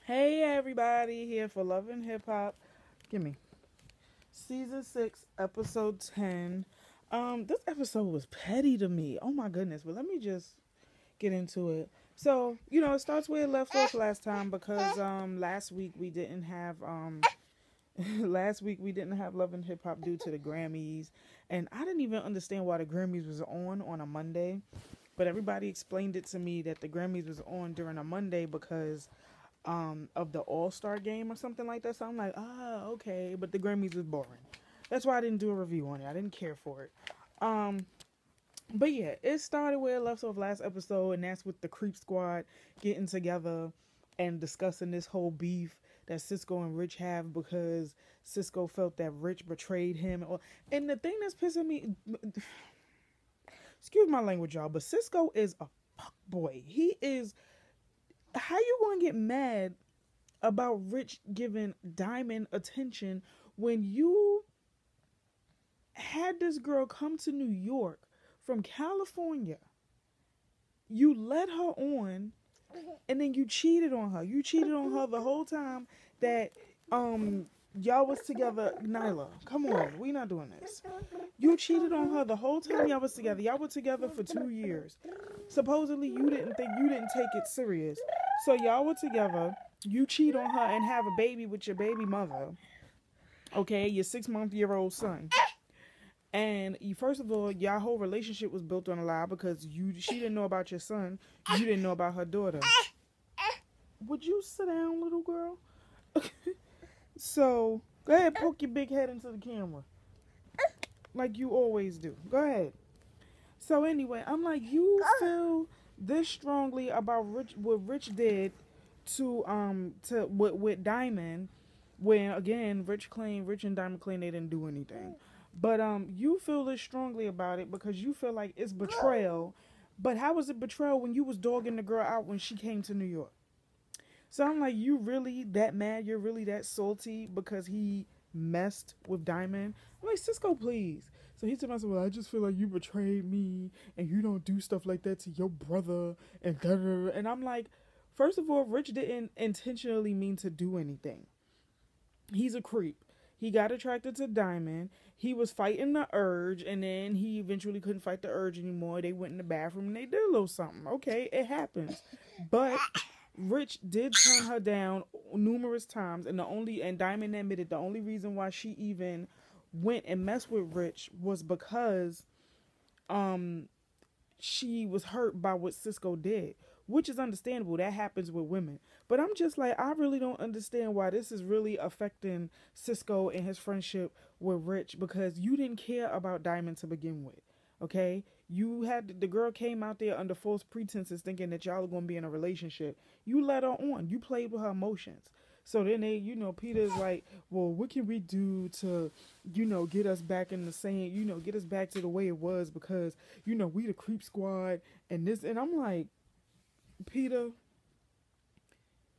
Hey everybody, here for Love and Hip Hop. Give me season 6, episode 10. This episode was petty to me. Oh my goodness, but let me just get into it. So, it starts where it left off last time because last week we didn't have Love and Hip Hop due to the Grammys, and I didn't even understand why the Grammys was on a Monday. But everybody explained it to me that the Grammys was on during a Monday because of the All-Star game or something like that. So I'm like, okay. But the Grammys was boring. That's why I didn't do a review on it. I didn't care for it. But yeah, it started where it left off last episode, and that's with the Creep Squad getting together and discussing this whole beef that Cisco and Rich have because Cisco felt that Rich betrayed him. And the thing that's pissing me, excuse my language, y'all, but Cisco is a fuck boy. He is. How you gonna get mad about Rich giving Diamond attention when you had this girl come to New York from California? You led her on, and then you cheated on her. You cheated on her the whole time that y'all was together. Nyla, come on, we not doing this. You cheated on her the whole time y'all was together. Y'all were together for 2 years. Supposedly you didn't take it serious. So y'all were together. You cheat on her and have a baby with your baby mother. Okay, your 6-month-old son. And first of all, y'all whole relationship was built on a lie because she didn't know about your son. You didn't know about her daughter. Would you sit down, little girl? So go ahead, poke your big head into the camera like you always do. Go ahead. So anyway, I'm like, you feel this strongly about what Rich did with Diamond, when again Rich and Diamond claim they didn't do anything. But you feel this strongly about it because you feel like it's betrayal. But how was it betrayal when you was dogging the girl out when she came to New York? So I'm like, you really that mad? You're really that salty because he messed with Diamond? I'm like, Cisco, please. So he said, well, I just feel like you betrayed me and you don't do stuff like that to your brother and da-da-da. And I'm like, first of all, Rich didn't intentionally mean to do anything. He's a creep. He got attracted to Diamond. He was fighting the urge, and then he eventually couldn't fight the urge anymore. They went in the bathroom and they did a little something. Okay, it happens. But Rich did turn her down numerous times, and Diamond admitted the only reason why she even went and messed with Rich was because she was hurt by what Cisco did, which is understandable. That happens with women. But I'm just like, I really don't understand why this is really affecting Cisco and his friendship with Rich, because you didn't care about Diamond to begin with. Okay? You had the girl came out there under false pretenses thinking that y'all are going to be in a relationship. You let her on. You played with her emotions. So then Peter's like, well, what can we do to, get us back in the same, get us back to the way it was because, we the creep squad and this. And I'm like, Peter,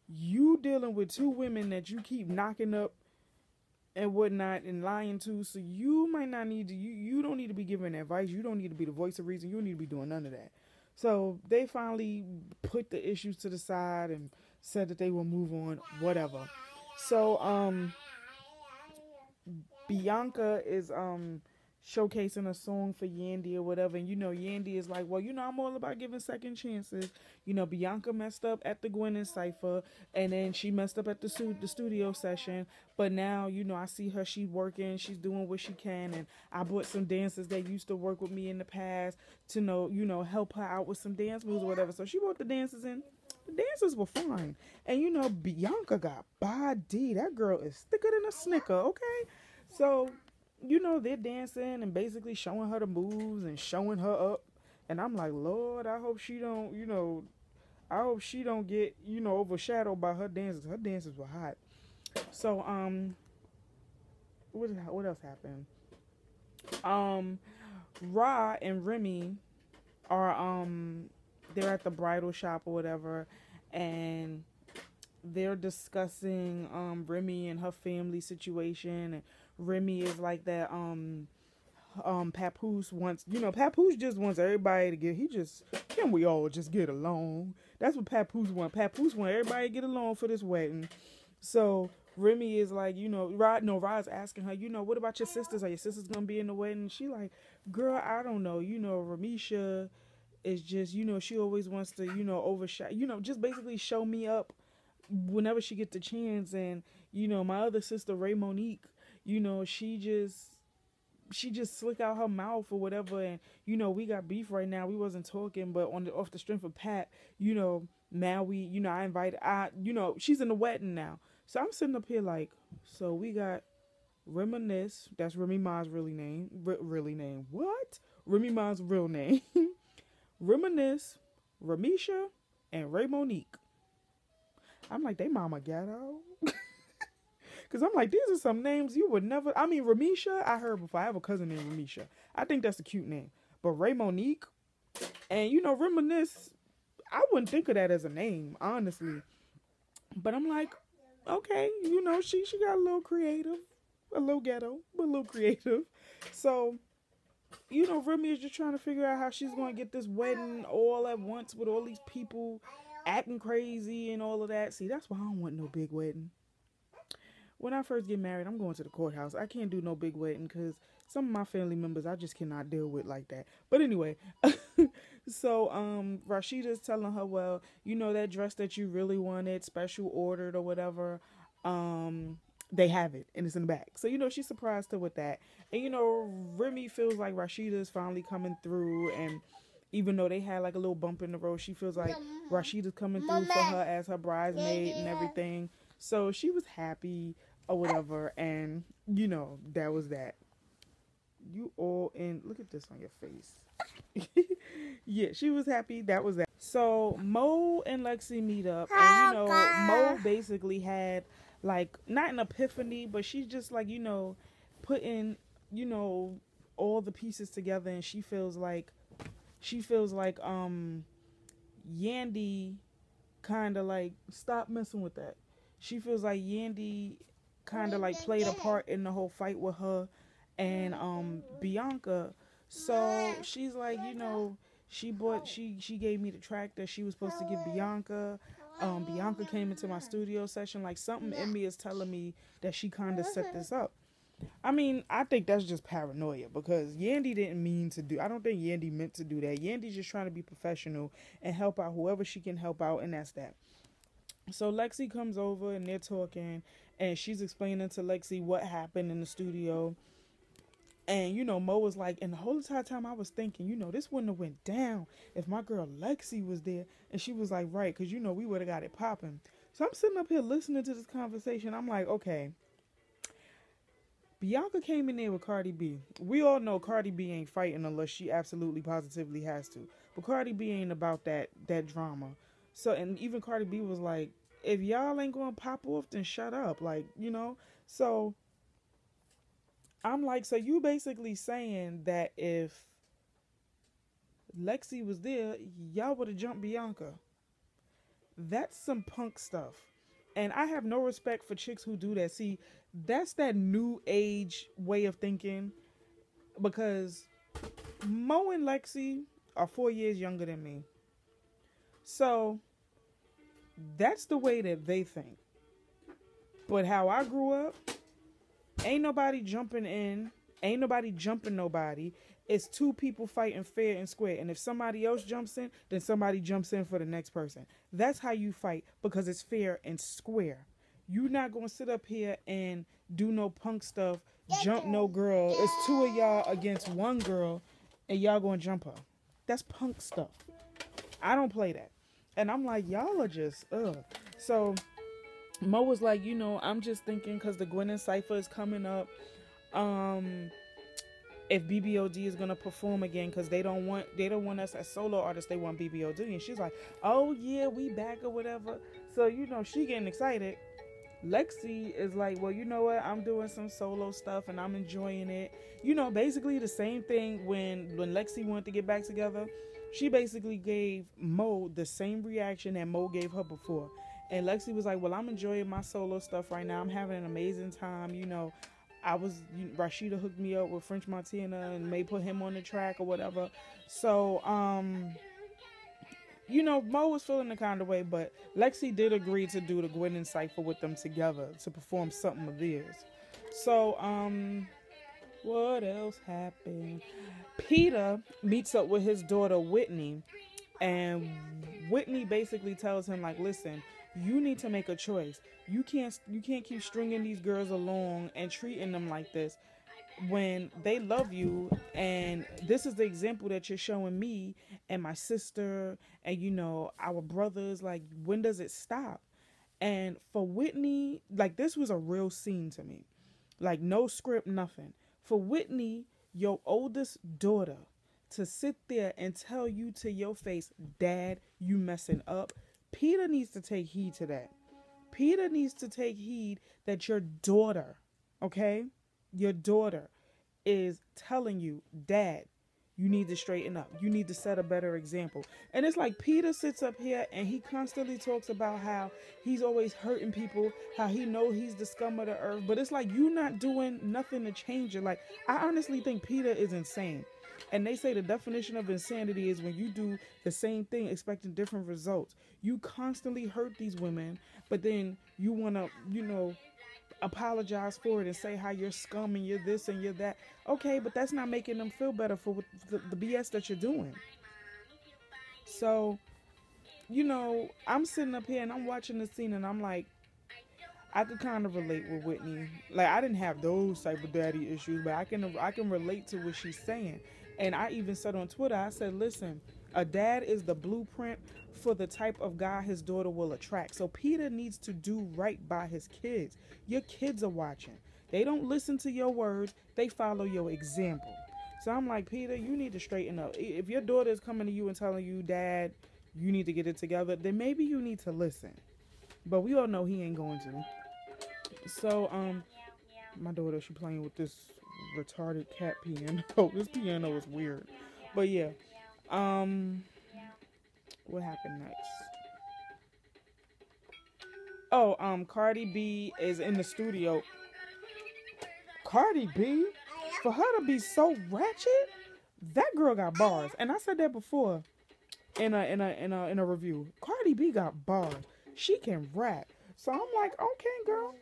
you dealing with 2 women that you keep knocking up and whatnot and lying to, so you might not need to, you don't need to be giving advice. You don't need to be the voice of reason. You don't need to be doing none of that. So they finally put the issues to the side and said that they will move on, whatever. So Bianca is showcasing a song for Yandy or whatever, and Yandy is like, well, I'm all about giving second chances. Bianca messed up at the Gwinin cipher, and then she messed up at the studio session, but now I see her, she's working, she's doing what she can, and I brought some dancers that used to work with me in the past to help her out with some dance moves or whatever. So she brought the dancers in. The dancers were fine, and Bianca got body. That girl is thicker than a snicker. Okay, so they're dancing and basically showing her the moves and showing her up. And I'm like, Lord, I hope she don't get, overshadowed by her dances. Her dances were hot. So, what else happened? Ra and Remy are, they're at the bridal shop or whatever, and they're discussing, Remy and her family situation, and Remy is like that Papoose wants, Papoose just wants everybody to can we all just get along? That's what Papoose want. Papoose want everybody to get along for this wedding. So Remy is like, Rod's asking her, what about your sisters? Are your sisters gonna be in the wedding? She like, girl, I don't know. Ramisha is just, she always wants to, overshadow, just basically show me up whenever she gets the chance. And, my other sister, Ray Monique, she just slick out her mouth or whatever. And, we got beef right now. We wasn't talking, but off the strength of Pat, now I invited, she's in the wedding now. So I'm sitting up here like, so we got Reminisce, that's Remy Ma's really name. What? Remy Ma's real name. Reminisce, Ramisha, and Ray Monique. I'm like, they mama ghetto. Because I'm like, these are some names you would never... I mean, Ramisha, I heard before. I have a cousin named Ramisha. I think that's a cute name. But Ray Monique, and, Reminisce, I wouldn't think of that as a name, honestly. But I'm like, okay, she got a little creative. A little ghetto, but a little creative. So, Remy is just trying to figure out how she's going to get this wedding all at once with all these people acting crazy and all of that. See, that's why I don't want no big wedding. When I first get married, I'm going to the courthouse. I can't do no big wedding because some of my family members I just cannot deal with like that. But anyway, so Rashida's telling her, well, that dress that you really wanted, special ordered or whatever, they have it and it's in the back. So, she surprised her with that. And, Remy feels like Rashida is finally coming through. And even though they had like a little bump in the road, she feels like Rashida's coming through for her as her bridesmaid and everything. So she was happy or whatever. And, that was that. You all in, look at this on your face. Yeah, she was happy. That was that. So Mo and Lexi meet up. And, Mo basically had like not an epiphany, but she's just like, putting, all the pieces together, and she feels like Yandy kind of like, stop messing with that. She feels like Yandy kind of like played a part in the whole fight with her and Bianca. So she's like, she gave me the track that she was supposed to give Bianca. Bianca came into my studio session. Like, something in me is telling me that she kind of set this up. I mean, I think that's just paranoia because Yandy didn't mean to do... I don't think Yandy meant to do that. Yandy's just trying to be professional and help out whoever she can help out, and that's that. So Lexi comes over and they're talking, and she's explaining to Lexi what happened in the studio. And, Mo was like, and the whole entire time I was thinking, this wouldn't have went down if my girl Lexi was there. And she was like, right, because, we would have got it popping. So I'm sitting up here listening to this conversation. I'm like, okay. Bianca came in there with Cardi B. We all know Cardi B ain't fighting unless she absolutely positively has to. But Cardi B ain't about that drama. So, and even Cardi B was like, if y'all ain't going to pop off, then shut up. Like, So I'm like, so you basically saying that if Lexi was there, y'all would have jumped Bianca. That's some punk stuff. And I have no respect for chicks who do that. See, that's that new age way of thinking. Because Mo and Lexi are 4 years younger than me. So that's the way that they think. But how I grew up, ain't nobody jumping in. Ain't nobody jumping nobody. It's two people fighting fair and square. And if somebody else jumps in, then somebody jumps in for the next person. That's how you fight, because it's fair and square. You're not going to sit up here and do no punk stuff, jump no girl. It's two of y'all against one girl, and y'all going to jump her. That's punk stuff. I don't play that. And I'm like, y'all are just, ugh. So Mo was like, I'm just thinking because the Gwinin Cypher is coming up. If BBOD is gonna perform again, because they don't want us as solo artists, they want BBOD. And she's like, oh yeah, we back or whatever. So she getting excited. Lexi is like, well, you know what, I'm doing some solo stuff and I'm enjoying it. Basically the same thing when Lexi wanted to get back together. She basically gave Mo the same reaction that Mo gave her before. And Lexi was like, well, I'm enjoying my solo stuff right now. I'm having an amazing time. Rashida hooked me up with French Montana and may put him on the track or whatever. So Mo was feeling the kind of way, but Lexi did agree to do the Gwinin cipher with them together to perform something of theirs. So what else happened? Peter meets up with his daughter Whitney, and Whitney basically tells him like, listen, you need to make a choice. You can't keep stringing these girls along and treating them like this when they love you, and this is the example that you're showing me and my sister and our brothers. Like, when does it stop? And for Whitney, like, this was a real scene to me. Like, no script, nothing. For Whitney, your oldest daughter, to sit there and tell you to your face, Dad, you messing up. Peter needs to take heed to that. Peter needs to take heed that your daughter, okay, your daughter is telling you, Dad, you need to straighten up. You need to set a better example. And it's like Peter sits up here and he constantly talks about how he's always hurting people, how he know he's the scum of the earth. But it's like, you not doing nothing to change it. Like, I honestly think Peter is insane. And they say the definition of insanity is when you do the same thing expecting different results. You constantly hurt these women, but then you want to, apologize for it and say how you're scum and you're this and you're that. Okay, but that's not making them feel better for the BS that you're doing. So, I'm sitting up here and I'm watching the scene and I'm like, I could kind of relate with Whitney. Like, I didn't have those type of daddy issues, but I can relate to what she's saying. And I even said on Twitter, I said, listen, a dad is the blueprint for the type of guy his daughter will attract. So Peter needs to do right by his kids. Your kids are watching. They don't listen to your words. They follow your example. So I'm like, Peter, you need to straighten up. If your daughter is coming to you and telling you, Dad, you need to get it together, then maybe you need to listen. But we all know he ain't going to. So, my daughter, she playing with this retarded cat piano. This piano is weird. But yeah. What happened next? Oh, Cardi B is in the studio. Cardi B? For her to be so ratchet, that girl got bars. And I said that before in a review. Cardi B got bars. She can rap. So I'm like, okay, girl.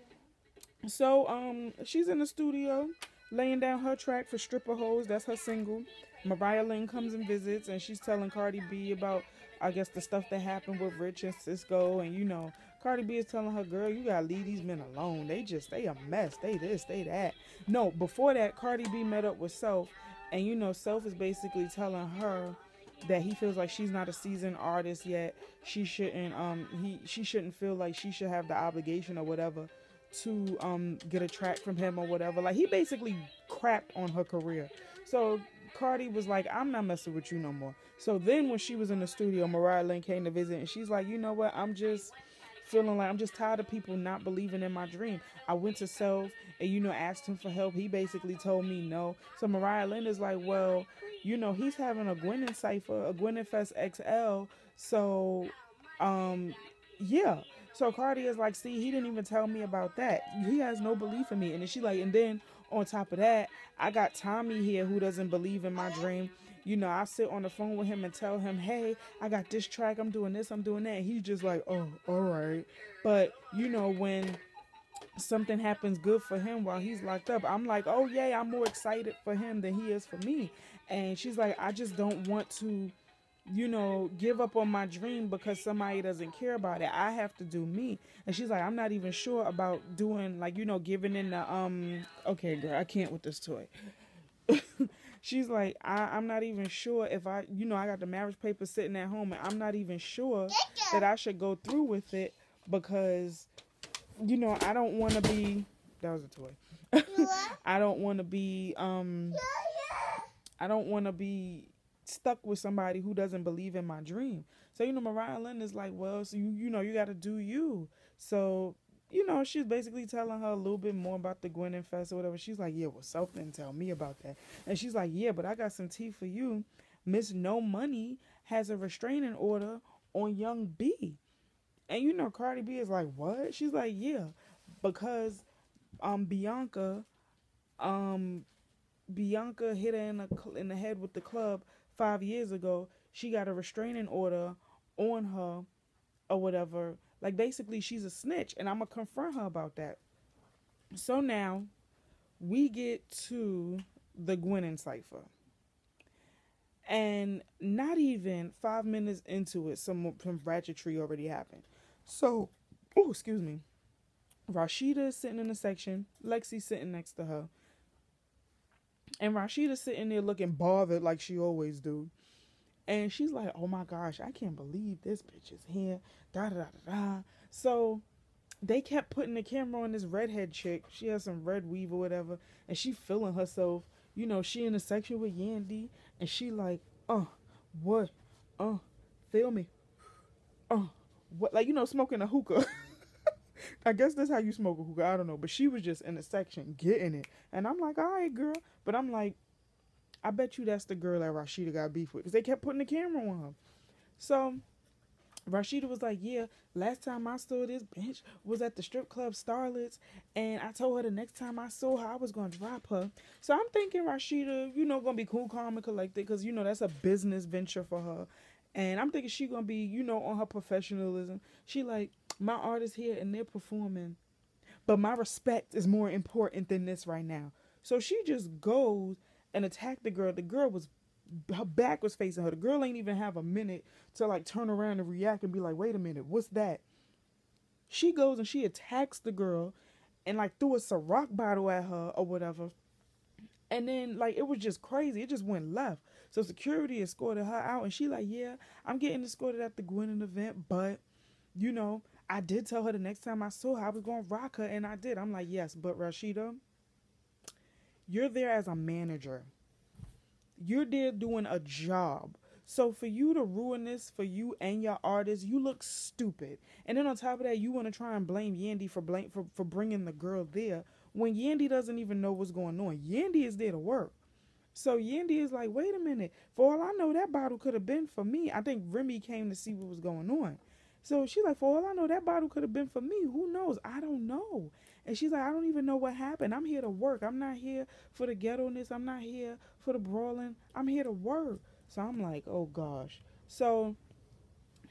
So she's in the studio laying down her track for Stripper Hoes. That's her single. Mariah Lynn comes and visits, and she's telling Cardi B about, I guess, the stuff that happened with Rich and Cisco. And Cardi B is telling her, girl, you gotta leave these men alone. They a mess. They this, they that. No, before that, Cardi B met up with Self, and Self is basically telling her that he feels like she's not a seasoned artist yet. She shouldn't feel like she should have the obligation or whatever to get a track from him or whatever. Like, he basically crapped on her career. So Cardi was like, I'm not messing with you no more. So then when she was in the studio, Mariah Lynn came to visit, and she's like, you know what, I'm just feeling like I'm just tired of people not believing in my dream. I went to Self and asked him for help. He basically told me no. So Mariah Lynn is like, well, he's having a Gwinin cipher, a Gwinin Fest XL. So yeah. So Cardi is like, see, he didn't even tell me about that. He has no belief in me. And then she like, and then on top of that, I got Tommy here who doesn't believe in my dream. I sit on the phone with him and tell him, hey, I got this track, I'm doing this, I'm doing that. And he's just like, oh, all right. But, when something happens good for him while he's locked up, I'm like, oh, yeah, I'm more excited for him than he is for me. And she's like, I just don't want to, give up on my dream because somebody doesn't care about it. I have to do me. And she's like, I'm not even sure about doing, like, giving in the, okay, girl, I can't with this toy. She's like, I'm not even sure if I got the marriage papers sitting at home, and I'm not even sure that I should go through with it because, I don't want to be, that was a toy. I don't want to be, stuck with somebody who doesn't believe in my dream. So, Mariah Lynn is like, well, so you got to do you. So, she's basically telling her a little bit more about the Gwinin Fest or whatever. She's like, yeah, well, Self didn't tell me about that. And she's like, yeah, but I got some tea for you. Miss No Money has a restraining order on Young B. And Cardi B is like, what? She's like, yeah, because Bianca Um, Bianca hit her in the head with the club 5 years ago. She got a restraining order on her or whatever. Like basically, she's a snitch, and I'm gonna confront her about that. So now we get to the Gwinin cipher, and not even 5 minutes into it, some ratchetry already happened. So, oh, excuse me. Rashida is sitting in the section, Lexi sitting next to her, and Rashida's sitting there looking bothered like she always do. And she's like, "Oh my gosh, I can't believe this bitch is here." Da da da da da. So they kept putting the camera on this redhead chick. She has some red weave or whatever, and she feeling herself. You know, she in the section with Yandy, and she like, what, feel me, what, like smoking a hookah. I guess that's how you smoke a hookah. I don't know, but she was just in the section getting it, and I'm like, all right, girl, but I'm like, I bet you that's the girl that Rashida got beef with because they kept putting the camera on her. So Rashida was like, yeah, last time I saw this bitch was at the strip club Starlets, and I told her the next time I saw her, I was going to drop her. So I'm thinking Rashida, going to be cool, calm, and collected because, that's a business venture for her. And I'm thinking she going to be, on her professionalism. She like, my artist here and they're performing, but my respect is more important than this right now. So she just goes and attacked the girl. The girl was, her back was facing her. The girl ain't even have a minute to like turn around and react and be like, wait a minute, what's that? She goes and she attacks the girl and like threw a Ciroc bottle at her or whatever. And then like it was just crazy. It just went left. So security escorted her out and she like, yeah, I'm getting escorted at the Gwinin event, but I did tell her the next time I saw her I was gonna rock her, and I did. I'm like, yes, but Rashida, you're there as a manager. You're there doing a job. So for you to ruin this for you and your artist, you look stupid. And then on top of that, you want to try and blame Yandy for bringing the girl there when Yandy doesn't even know what's going on. Yandy is there to work. So Yandy is like, wait a minute. For all I know, that bottle could have been for me. I think Remy came to see what was going on. So she's like, for all I know, that bottle could have been for me. Who knows? I don't know. And she's like, I don't even know what happened. I'm here to work. I'm not here for the ghetto-ness. I'm not here for the brawling. I'm here to work. So I'm like, oh gosh. So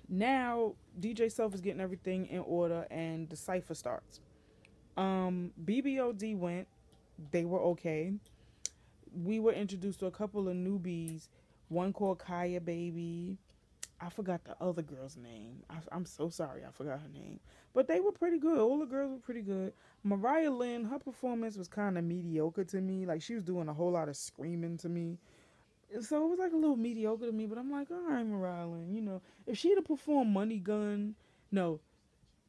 now DJ Self is getting everything in order and the cipher starts. BBOD went. They were okay. We were introduced to a couple of newbies. One called Kaya Baby. I forgot the other girl's name. I'm so sorry. I forgot her name. But they were pretty good. All the girls were pretty good. Mariah Lynn, her performance was kind of mediocre to me. Like, she was doing a whole lot of screaming to me. So it was like a little mediocre to me. But I'm like, all right, Mariah Lynn. If she'd have performed Money Gun, no.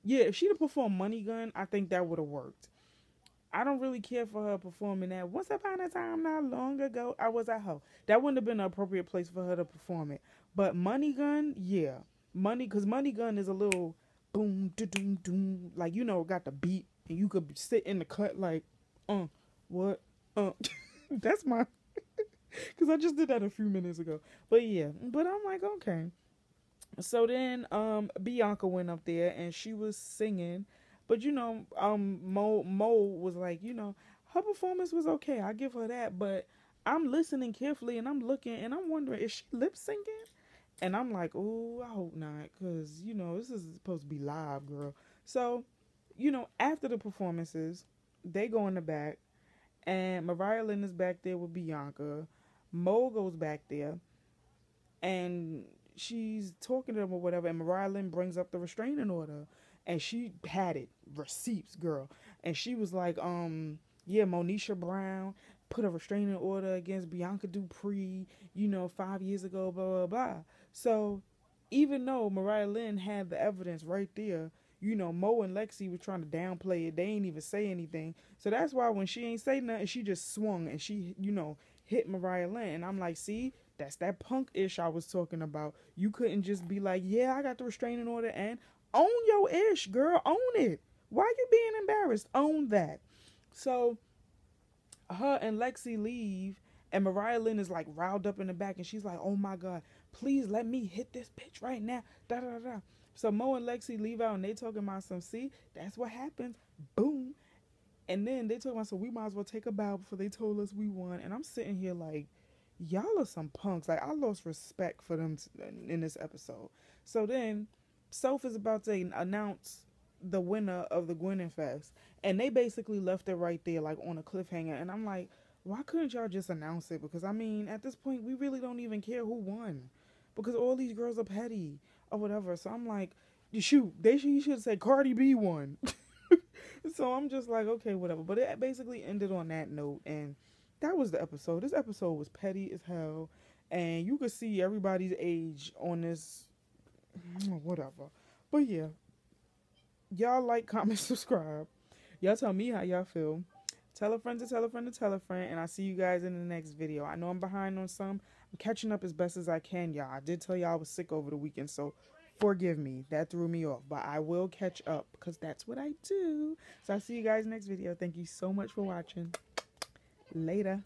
Yeah, if she'd have performed Money Gun, I think that would have worked. I don't really care for her performing that. Once upon a time, not long ago, I was a hoe. That wouldn't have been an appropriate place for her to perform it. But Money Gun, yeah. Because Money Gun is a little boom, doom, doom. Like, got the beat. And you could sit in the cut like, what? That's my... Because I just did that a few minutes ago. But yeah. But I'm like, okay. So then Bianca went up there and she was singing. But Mo was like, her performance was okay. I give her that, but I'm listening carefully and I'm looking and I'm wondering, is she lip syncing? And I'm like, oh, I hope not, because this is supposed to be live, girl. So, after the performances, they go in the back, and Mariah Lynn is back there with Bianca. Mo goes back there, and she's talking to them or whatever, and Mariah Lynn brings up the restraining order. And she had it, receipts, girl. And she was like, yeah, Monisha Brown put a restraining order against Bianca Dupree, 5 years ago, blah, blah, blah. So even though Mariah Lynn had the evidence right there, Mo and Lexi were trying to downplay it. They ain't even say anything. So that's why when she ain't say nothing, she just swung and she, hit Mariah Lynn. And I'm like, see, that's that punk-ish I was talking about. You couldn't just be like, yeah, I got the restraining order and own your ish, girl. Own it. Why you being embarrassed? Own that. So her and Lexi leave, and Mariah Lynn is like riled up in the back, and she's like, oh my God, please let me hit this bitch right now. Da da da. So Mo and Lexi leave out, and they talking about some, see, that's what happens. Boom. And then they told us, so we might as well take a bow before they told us we won. And I'm sitting here like, y'all are some punks. Like, I lost respect for them in this episode. So then, Soph is about to announce the winner of the Gwinin Fest. And they basically left it right there, like, on a cliffhanger. And I'm like, why couldn't y'all just announce it? Because, I mean, at this point, we really don't even care who won. Because all these girls are petty or whatever. So I'm like, shoot, you should say Cardi B won. So I'm just like, okay, whatever. But it basically ended on that note. And that was the episode. This episode was petty as hell. And you could see everybody's age on this, whatever. But yeah, y'all like, comment, subscribe. Y'all tell me how y'all feel. Tell a friend to tell a friend to tell a friend. And I'll see you guys in the next video. I know I'm behind on some. I'm catching up as best as I can, y'all. I did tell y'all I was sick over the weekend, so forgive me. That threw me off. But I will catch up because that's what I do. So I'll see you guys next video. Thank you so much for watching. Later.